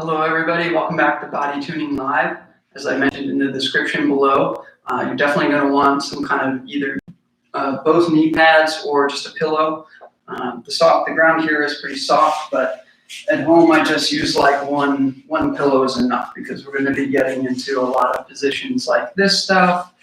Hello everybody, welcome back to Body Tuning Live. As I mentioned in the description below, you're definitely going to want some kind of either both knee pads or just a pillow. The ground here is pretty soft, but at home I just use like one pillow is enough because we're going to be getting into a lot of positions like this stuff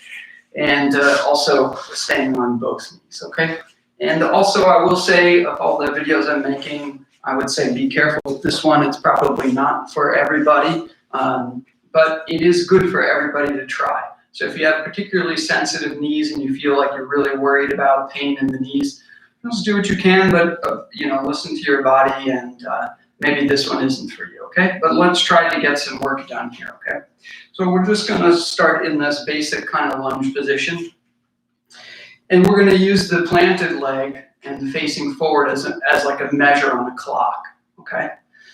and also staying on both knees, okay? And also I will say, of all the videos I'm making, I would say be careful with this one. It's probably not for everybody, but it is good for everybody to try. So if you have particularly sensitive knees and you feel like you're really worried about pain in the knees, just do what you can, but listen to your body, and maybe this one isn't for you, okay? But let's try to get some work done here, okay? So we're just gonna start in this basic kind of lunge position. And we're gonna use the planted leg and facing forward as like a measure on a clock, okay?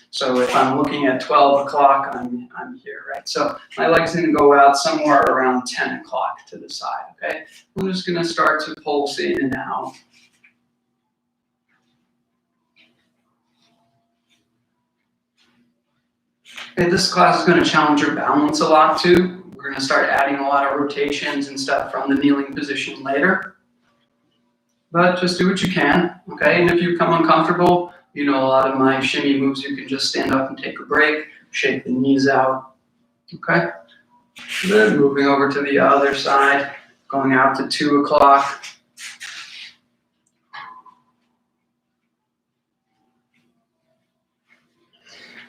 So if I'm looking at 12 o'clock, I'm here, right? So my leg's gonna go out somewhere around 10 o'clock to the side, okay? I'm just gonna start to pulse in and out. Okay, this class is gonna challenge your balance a lot too. We're gonna start adding a lot of rotations and stuff from the kneeling position later. But just do what you can, okay? And if you become uncomfortable, a lot of my shimmy moves, you can just stand up and take a break, shake the knees out, okay? Good, moving over to the other side, going out to 2 o'clock.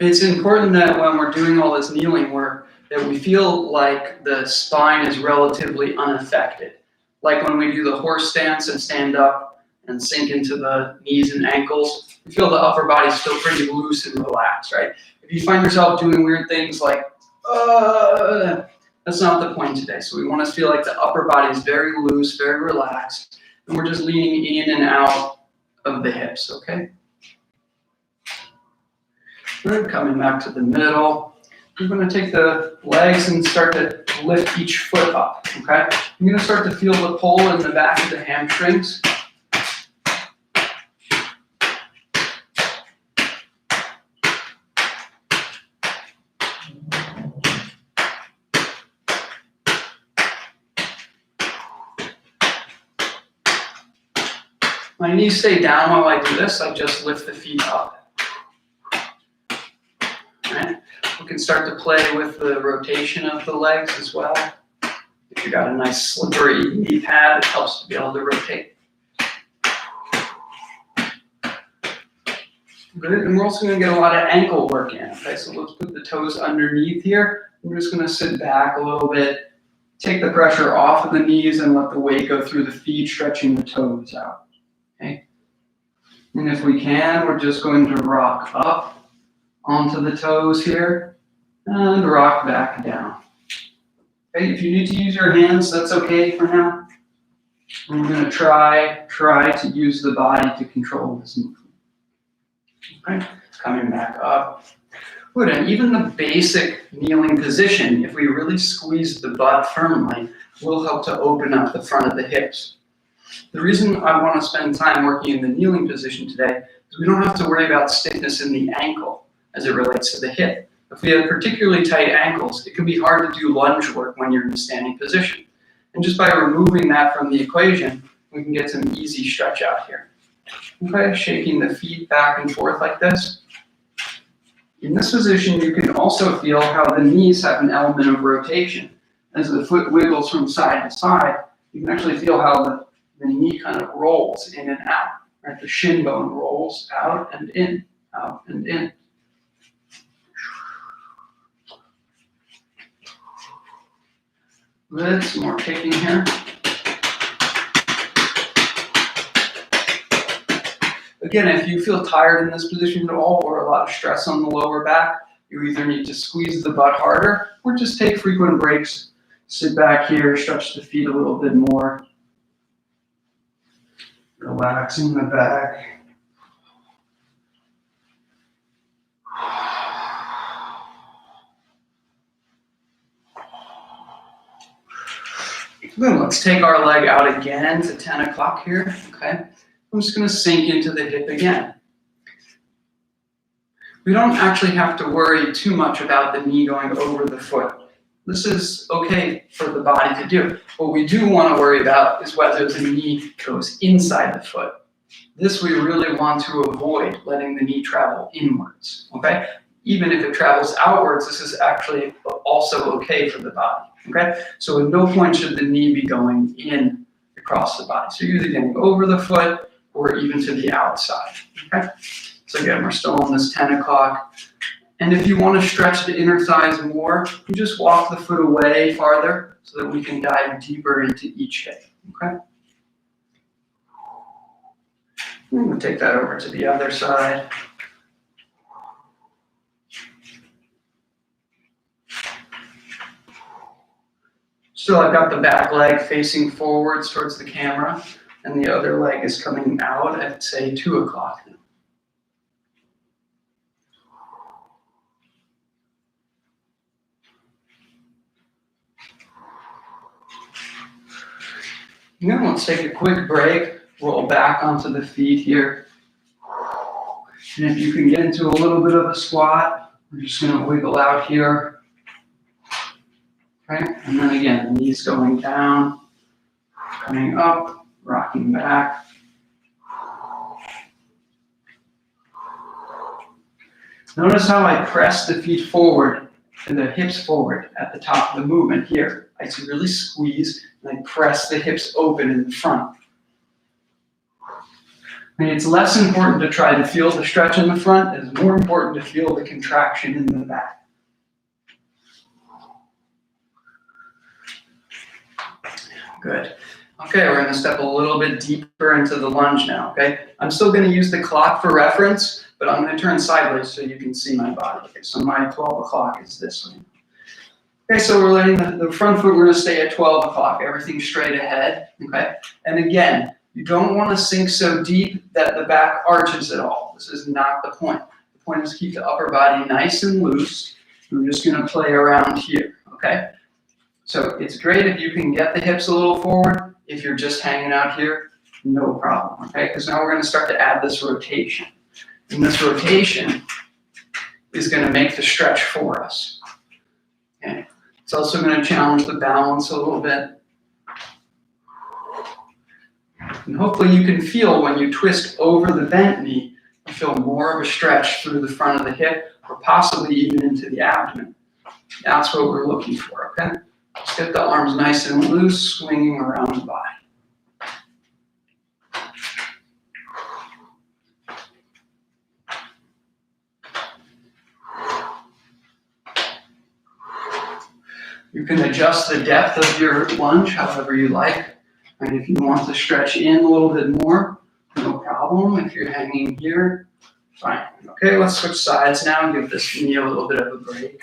It's important that when we're doing all this kneeling work, that we feel like the spine is relatively unaffected. Like when we do the horse stance and stand up and sink into the knees and ankles, we feel the upper body's still pretty loose and relaxed, right? If you find yourself doing weird things like, that's not the point today. So we want to feel like the upper body is very loose, very relaxed, and we're just leaning in and out of the hips, okay? Good, coming back to the middle. We're going to take the legs and start to lift each foot up, okay? You're going to start to feel the pull in the back of the hamstrings. My knees stay down while I do this. I just lift the feet up. All right. We can start to play with the rotation of the legs as well. If you got a nice slippery knee pad, it helps to be able to rotate. Good, and we're also going to get a lot of ankle work in. Okay, so let's put the toes underneath here. We're just going to sit back a little bit, take the pressure off of the knees, and let the weight go through the feet, stretching the toes out. Okay, and if we can, we're just going to rock up onto the toes here and rock back down. Okay, if you need to use your hands, that's okay for now. And we're going to try to use the body to control this movement. Okay, coming back up. Good, and even the basic kneeling position, if we really squeeze the butt firmly, will help to open up the front of the hips. The reason I want to spend time working in the kneeling position today is we don't have to worry about stiffness in the ankle as it relates to the hip. If we have particularly tight ankles, it can be hard to do lunge work when you're in a standing position. And just by removing that from the equation, we can get some easy stretch out here. Okay, shaking the feet back and forth like this. In this position, you can also feel how the knees have an element of rotation. As the foot wiggles from side to side, you can actually feel how the knee kind of rolls in and out, right? The shin bone rolls out and in, out and in. Good, some more kicking here. Again, if you feel tired in this position at all or a lot of stress on the lower back, you either need to squeeze the butt harder or just take frequent breaks. Sit back here, stretch the feet a little bit more. Relaxing the back. Then let's take our leg out again to 10 o'clock here, okay? I'm just going to sink into the hip again. we don't actually have to worry too much about the knee going over the foot. This is okay for the body to do. What we do want to worry about is whether the knee goes inside the foot. This we really want to avoid, letting the knee travel inwards, okay? Even if it travels outwards, this is actually also okay for the body, okay? So at no point should the knee be going in across the body. So you're either getting over the foot or even to the outside, okay? So again, we're still on this 10 o'clock. And if you want to stretch the inner thighs more, you just walk the foot away farther so that we can dive deeper into each hip, okay? I'm going to take that over to the other side. Still, I've got the back leg facing forwards towards the camera, and the other leg is coming out at, say, 2 o'clock. Now let's take a quick break, roll back onto the feet here. And if you can get into a little bit of a squat, we're just going to wiggle out here. Okay, and then again, knees going down, coming up, rocking back. Notice how I press the feet forward and the hips forward at the top of the movement here. I really squeeze and I press the hips open in the front. And it's less important to try to feel the stretch in the front. It's more important to feel the contraction in the back. Good. Okay, we're going to step a little bit deeper into the lunge now, okay? I'm still going to use the clock for reference, but I'm going to turn sideways so you can see my body. Okay, so my 12 o'clock is this way. Okay, so we're letting the front foot, we're going to stay at 12 o'clock, everything straight ahead, okay? And again, you don't want to sink so deep that the back arches at all. This is not the point. The point is to keep the upper body nice and loose. We're just going to play around here, okay? So it's great if you can get the hips a little forward. If you're just hanging out here, no problem, okay? Because now we're going to start to add this rotation. And this rotation is going to make the stretch for us, okay? It's also going to challenge the balance a little bit. And hopefully you can feel when you twist over the bent knee, you feel more of a stretch through the front of the hip or possibly even into the abdomen. That's what we're looking for, okay? Just get the arms nice and loose, swinging around the body. You can adjust the depth of your lunge however you like. And if you want to stretch in a little bit more, no problem. If you're hanging here, fine. Okay, let's switch sides now and give this knee a little bit of a break.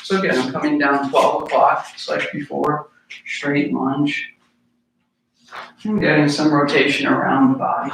So again, I'm coming down 12 o'clock, just like before, straight lunge. I'm getting some rotation around the body.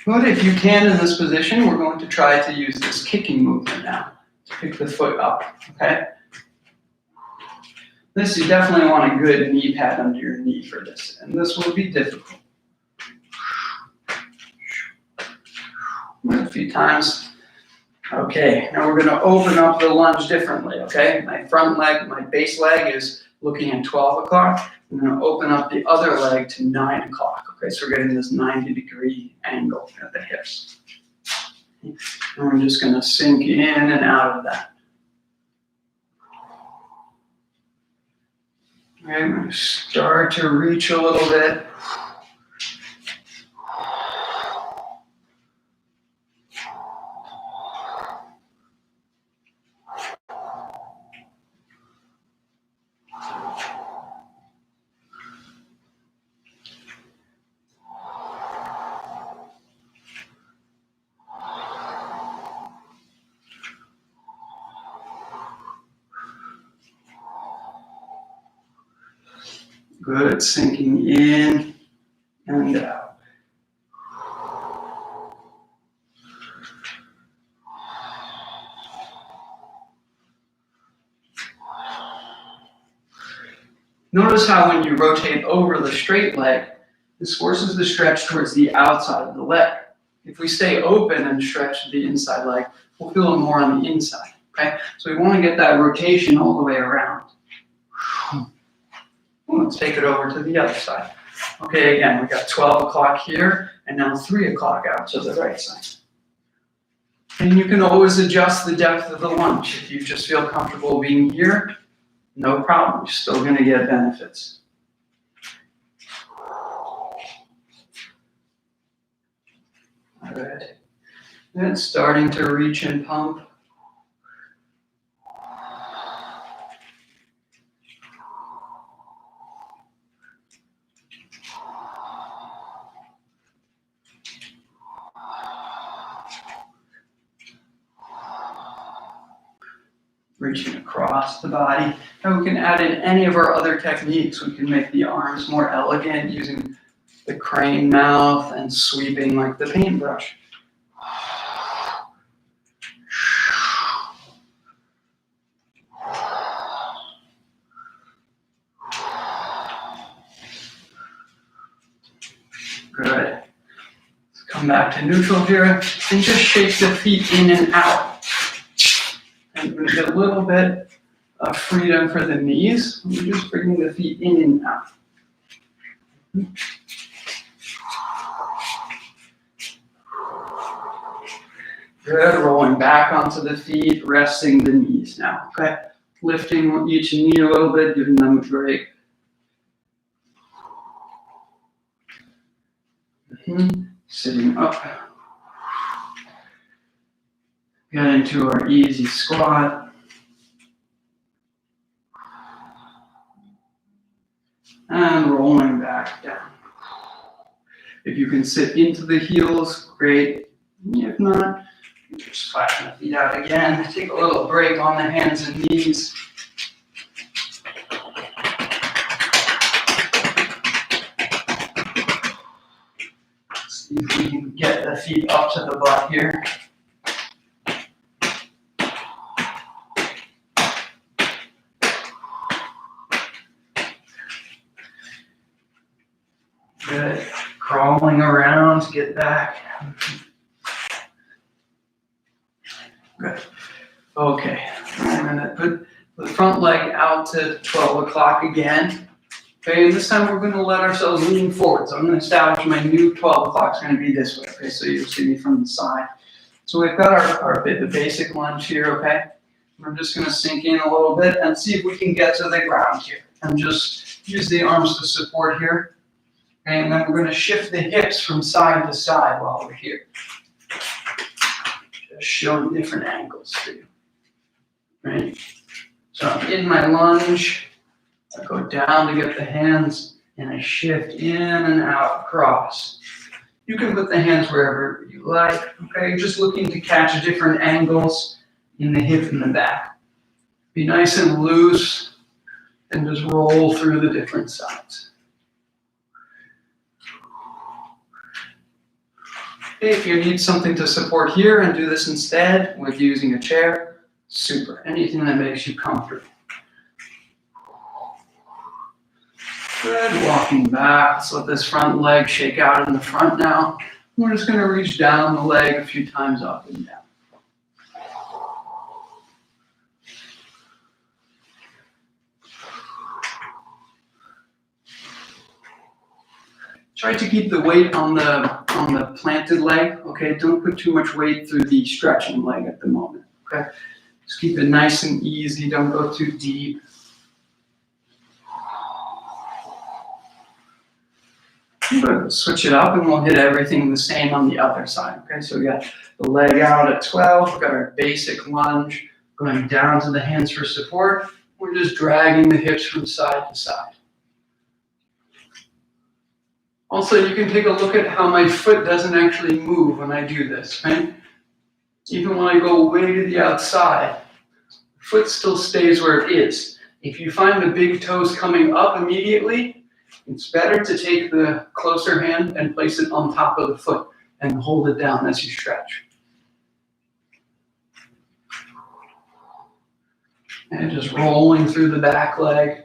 Good, if you can in this position, we're going to try to use this kicking movement now to pick the foot up, okay? This, you definitely want a good knee pad under your knee for this, and this will be difficult. A few times. Okay, now we're going to open up the lunge differently, okay? My front leg, my base leg is looking at 12 o'clock. I'm going to open up the other leg to 9 o'clock, okay? So we're getting this 90-degree angle at the hips. And we're just going to sink in and out of that. Okay, I'm going to start to reach a little bit. Good, sinking in and out. Notice how when you rotate over the straight leg, this forces the stretch towards the outside of the leg. If we stay open and stretch the inside leg, we'll feel it more on the inside, okay? So we want to get that rotation all the way around. Let's take it over to the other side. Okay, again, we got 12 o'clock here, and now 3 o'clock out to the right side. And you can always adjust the depth of the lunge. If you just feel comfortable being here, no problem, you're still going to get benefits. All right, and starting to reach and pump. Reaching across the body. And we can add in any of our other techniques. We can make the arms more elegant using the crane mouth and sweeping like the paintbrush. Good. Let's come back to neutral here and just shake the feet in and out. And we get a little bit of freedom for the knees. We're just bringing the feet in and out. Good, rolling back onto the feet, resting the knees now, okay? Lifting each knee a little bit, giving them a break. Sitting up. Get into our easy squat. And rolling back down. If you can sit into the heels, great. If not, just flatten the feet out again. Take a little break on the hands and knees. See if we can get the feet up to the butt here. Good. Crawling around to get back. Good. Okay. I'm going to put the front leg out to 12 o'clock again. Okay, and this time we're going to let ourselves lean forward. So I'm going to establish my new 12 o'clock is going to be this way. Okay, so you'll see me from the side. So we've got the basic lunge here, okay? We're just going to sink in a little bit and see if we can get to the ground here. And just use the arms to support here. And then we're going to shift the hips from side to side while we're here. Just showing different angles for you. Right? So I'm in my lunge. I go down to get the hands, and I shift in and out across. You can put the hands wherever you like. Okay, just looking to catch different angles in the hip and the back. Be nice and loose, and just roll through the different sides. If you need something to support here and do this instead with using a chair, super. Anything that makes you comfortable. Good, walking back. Let's let this front leg shake out in the front now. We're just going to reach down the leg a few times up and down. Try to keep the weight on the planted leg, okay? Don't put too much weight through the stretching leg at the moment, okay? Just keep it nice and easy, don't go too deep. Good. Switch it up and we'll hit everything the same on the other side, okay? So we got the leg out at 12, we've got our basic lunge, going down to the hands for support. We're just dragging the hips from side to side. Also, you can take a look at how my foot doesn't actually move when I do this, right? Even when I go way to the outside, the foot still stays where it is. If you find the big toes coming up immediately, It's better to take the closer hand and place it on top of the foot and hold it down as you stretch. And just rolling through the back leg.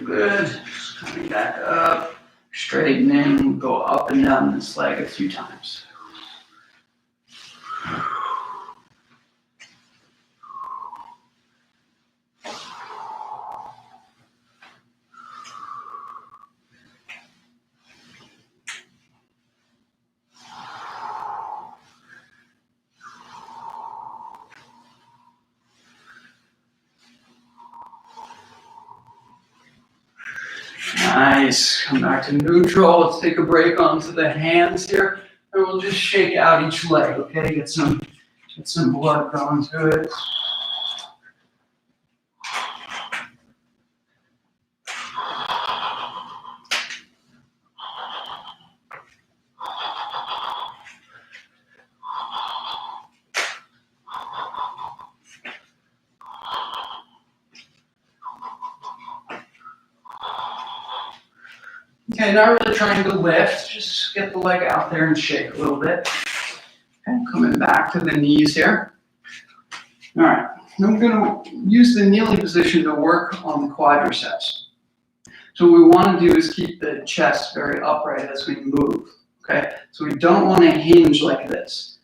Good. Just coming back up, straightening, go up and down this leg a few times. Nice. Come back to neutral. Let's take a break onto the hands here, and we'll just shake out each leg. Okay, get some blood going to it. Okay, not really trying to lift, just get the leg out there and shake a little bit. Okay, coming back to the knees here. All right, I'm going to use the kneeling position to work on the quadriceps. So what we want to do is keep the chest very upright as we move, okay? So we don't want to hinge like this.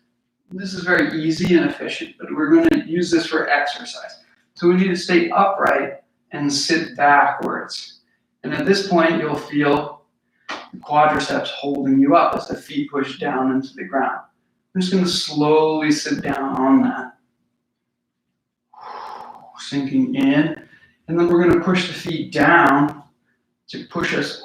This is very easy and efficient, but we're going to use this for exercise. So we need to stay upright and sit backwards. And at this point, you'll feel the quadriceps holding you up as the feet push down into the ground. I'm just going to slowly sit down on that. Sinking in. And then we're going to push the feet down to push us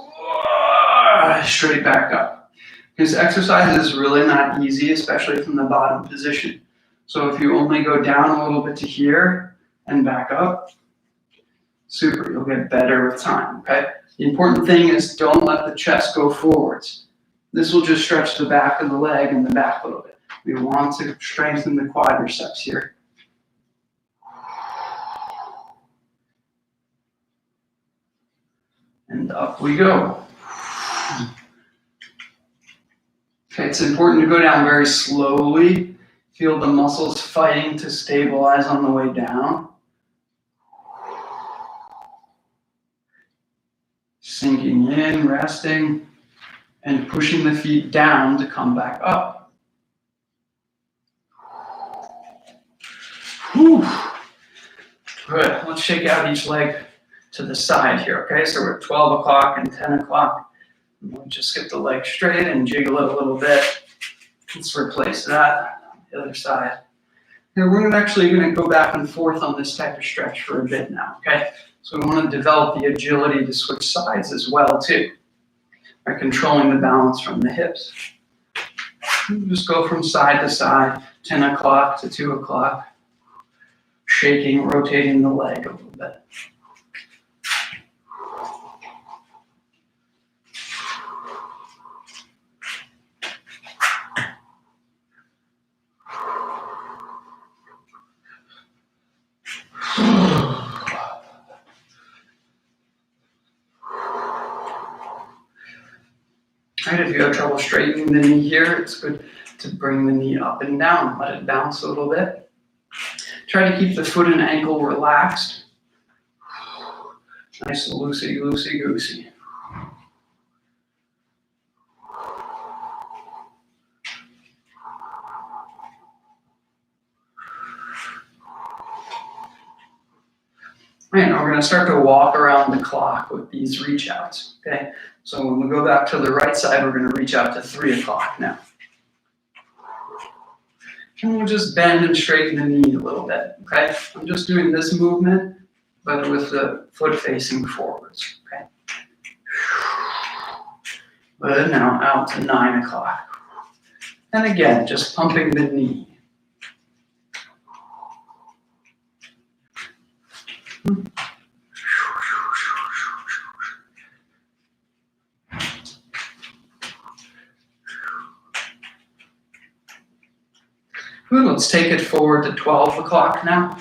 straight back up. Because exercise is really not easy, especially from the bottom position. So if you only go down a little bit to here and back up, super, you'll get better with time, okay? The important thing is don't let the chest go forwards. This will just stretch the back of the leg and the back a little bit. We want to strengthen the quadriceps here. And up we go. Okay, it's important to go down very slowly. Feel the muscles fighting to stabilize on the way down. Sinking in, resting, and pushing the feet down to come back up. Whew. Good. Let's shake out each leg to the side here, okay? So we're at 12 o'clock and 10 o'clock. We'll just get the leg straight and jiggle it a little bit. Let's replace that on the other side. Now we're actually going to go back and forth on this type of stretch for a bit now, okay? So we want to develop the agility to switch sides as well, too, by controlling the balance from the hips. Just go from side to side, 10 o'clock to 2 o'clock, shaking, rotating the leg a little bit. Right, if you have trouble straightening the knee here, it's good to bring the knee up and down. Let it bounce a little bit. Try to keep the foot and ankle relaxed. Nice loosey, loosey, goosey. Right, now we're going to start to walk around the clock with these reach outs, okay? So when we go back to the right side, we're going to reach out to 3 o'clock now. And we'll just bend and straighten the knee a little bit, okay? I'm just doing this movement, but with the foot facing forwards, okay? Good, now out to 9 o'clock. And again, just pumping the knee. Good, let's take it forward to 12 o'clock now.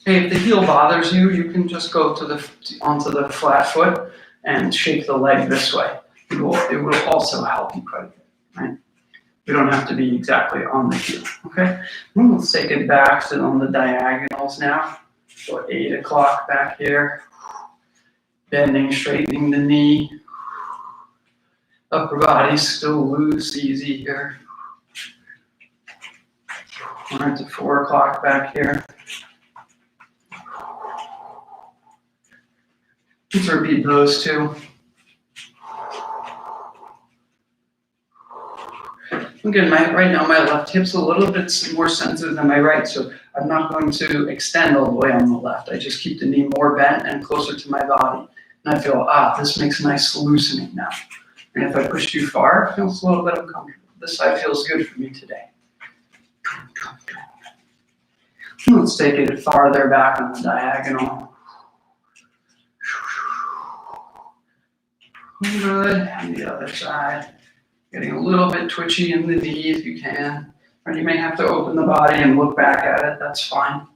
Okay, if the heel bothers you, you can just go onto the flat foot and shake the leg this way. It will also help you quite a bit, right? We don't have to be exactly on the heel, okay? Let's take it back to on the diagonals now. So 8 o'clock back here. Bending, straightening the knee. Upper body still loose, easy here. All right, to 4 o'clock back here. Let's repeat those two. Again, right now my left hip's a little bit more sensitive than my right, so I'm not going to extend all the way on the left. I just keep the knee more bent and closer to my body. And I feel, this makes a nice loosening now. And if I push too far, it feels a little bit uncomfortable. This side feels good for me today. Let's take it farther back on the diagonal. Good, and the other side. Getting a little bit twitchy in the knee if you can. Or you may have to open the body and look back at it, that's fine.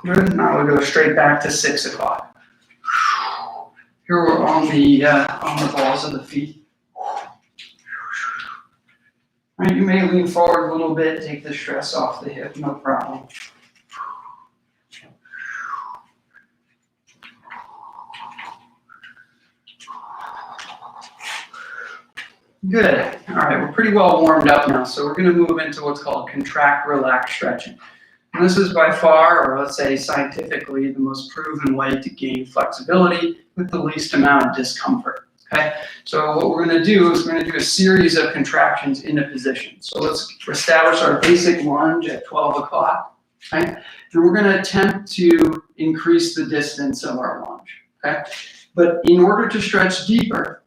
Good, now we'll go straight back to 6 o'clock. Here we're on the balls of the feet. All right, you may lean forward a little bit, take the stress off the hip, no problem. Good. All right, we're pretty well warmed up now, so we're going to move into what's called contract, relax stretching. And this is by far, or let's say scientifically, the most proven way to gain flexibility with the least amount of discomfort. Okay, so what we're going to do is we're going to do a series of contractions in a position. So let's establish our basic lunge at 12 o'clock. Okay, and we're going to attempt to increase the distance of our lunge. Okay, but in order to stretch deeper,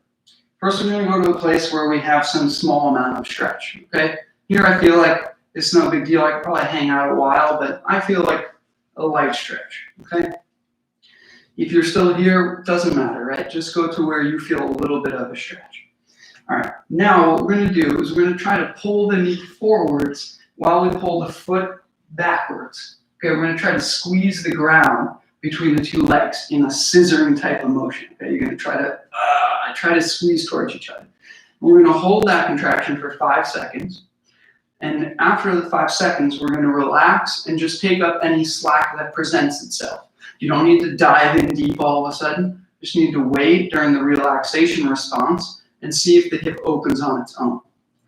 first we're going to go to a place where we have some small amount of stretch. Okay, here I feel like it's no big deal. I could probably hang out a while, but I feel like a light stretch. Okay. If you're still here, it doesn't matter, right? Just go to where you feel a little bit of a stretch. All right, now what we're going to do is we're going to try to pull the knee forwards while we pull the foot backwards. Okay, we're going to try to squeeze the ground between the two legs in a scissoring type of motion. Okay, you're going to try to squeeze towards each other. We're going to hold that contraction for 5 seconds. And after the 5 seconds, we're going to relax and just take up any slack that presents itself. You don't need to dive in deep all of a sudden. You just need to wait during the relaxation response and see if the hip opens on its own.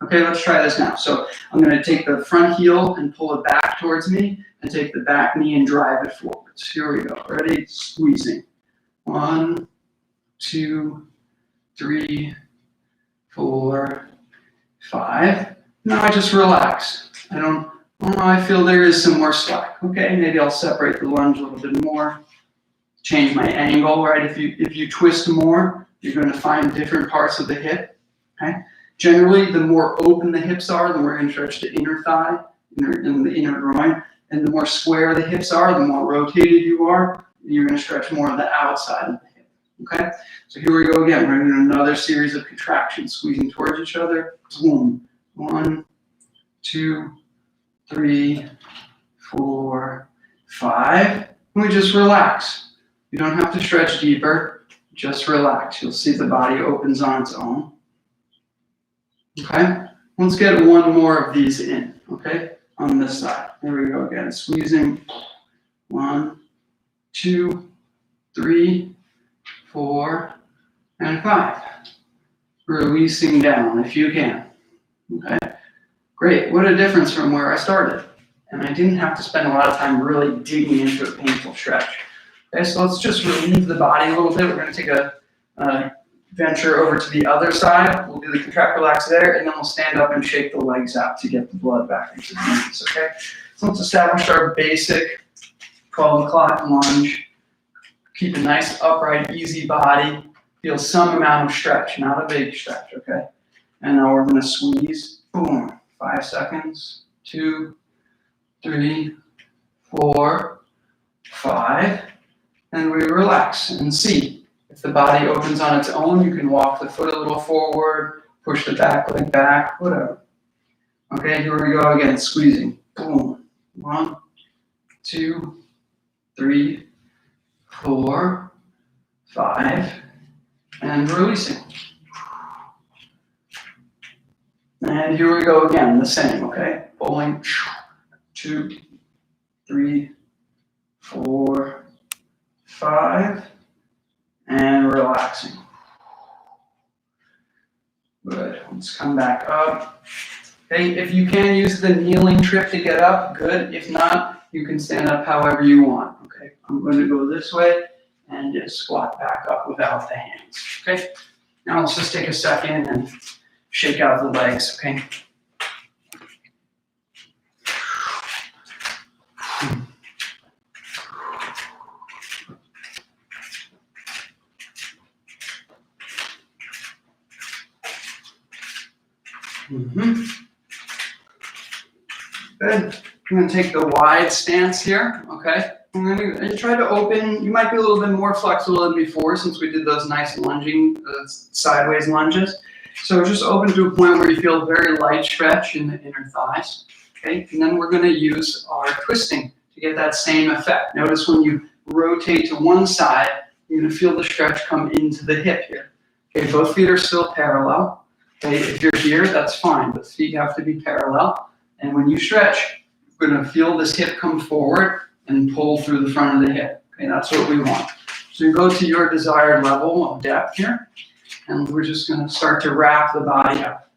Okay, let's try this now. So I'm going to take the front heel and pull it back towards me and take the back knee and drive it forwards. Here we go. Ready? Squeezing. 1, 2, 3, 4, 5. Now I just relax. I feel there is some more slack. Okay, maybe I'll separate the lunge a little bit more. Change my angle, right? If you twist more, you're going to find different parts of the hip. Okay. Generally, the more open the hips are, the more going to stretch the inner thigh, in the inner groin, and the more square the hips are, the more rotated you are. You're going to stretch more of the outside of the hip. Okay. So here we go again. We're going to do another series of contractions, squeezing towards each other. Boom. 1, 2, 3, 4, 5. And we just relax. You don't have to stretch deeper. Just relax. You'll see the body opens on its own. Okay? Let's get one more of these in. Okay? On this side. There we go again. Squeezing. 1, 2, 3, 4, and 5. Releasing down if you can. Okay? Great. What a difference from where I started. And I didn't have to spend a lot of time really digging into a painful stretch. Okay, so let's just relieve the body a little bit. We're going to take a venture over to the other side. We'll do the contract relax there, and then we'll stand up and shake the legs out to get the blood back into the knees, okay? So let's establish our basic 12 o'clock lunge. Keep a nice, upright, easy body. Feel some amount of stretch, not a big stretch, okay? And now we're gonna squeeze, boom, 5 seconds, 2, 3, 4, 5, and we relax and see. If the body opens on its own, you can walk the foot a little forward, push the back leg back, whatever. Okay, here we go again, squeezing, boom, 1, 2, 3, 4, 5, and releasing. And here we go again, the same, okay? Pulling, 2, 3, 4, 5, and relaxing. Good, let's come back up. Okay, if you can use the kneeling trip to get up, good. If not, you can stand up however you want, okay? I'm going to go this way and just squat back up without the hands, okay? Now let's just take a second and shake out the legs, okay? Good. I'm going to take the wide stance here, okay? I'm going to try to open. You might be a little bit more flexible than before since we did those nice lunging, sideways lunges. So just open to a point where you feel very light stretch in the inner thighs, okay? And then we're going to use our twisting to get that same effect. Notice when you rotate to one side, you're going to feel the stretch come into the hip here. Okay, both feet are still parallel. Okay, if you're here, that's fine, but feet have to be parallel. And when you stretch, you're going to feel this hip come forward and pull through the front of the hip. Okay, that's what we want. So you go to your desired level of depth here, and we're just going to start to wrap the body up.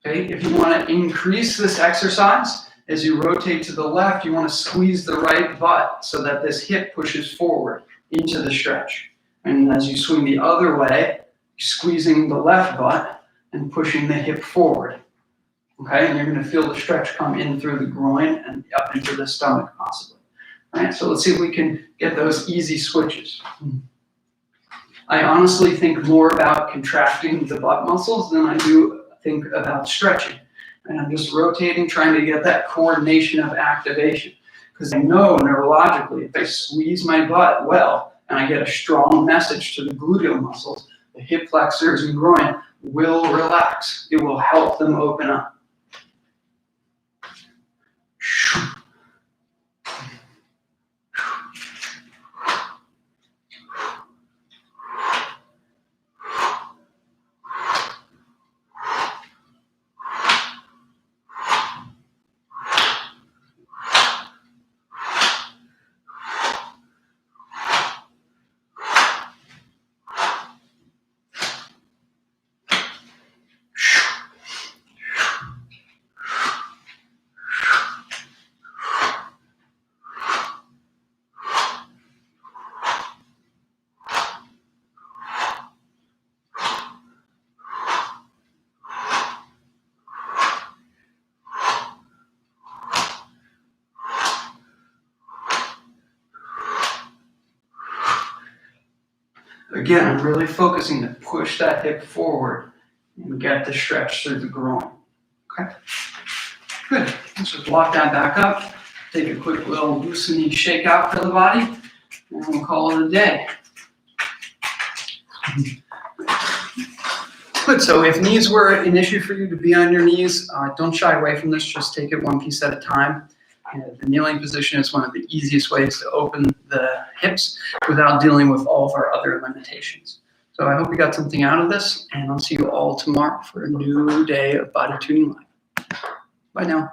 Okay, if you want to increase this exercise, as you rotate to the left, you want to squeeze the right butt so that this hip pushes forward into the stretch. And as you swing the other way, you're squeezing the left butt and pushing the hip forward. Okay, and you're going to feel the stretch come in through the groin and up into the stomach possibly. All right, so let's see if we can get those easy switches. I honestly think more about contracting the butt muscles than I do think about stretching. And I'm just rotating, trying to get that coordination of activation. Because I know neurologically, if I squeeze my butt well, and I get a strong message to the gluteal muscles, the hip flexors and groin will relax. It will help them open up. Again, I'm really focusing to push that hip forward and get the stretch through the groin. Okay? Good. Let's just walk that back up. Take a quick little loosening shake out for the body, and we'll call it a day. Good. So if knees were an issue for you to be on your knees, don't shy away from this. Just take it one piece at a time. The kneeling position is one of the easiest ways to open the hips without dealing with all of our other limitations. So I hope you got something out of this, and I'll see you all tomorrow for a new day of Body Tuning Live. Bye now.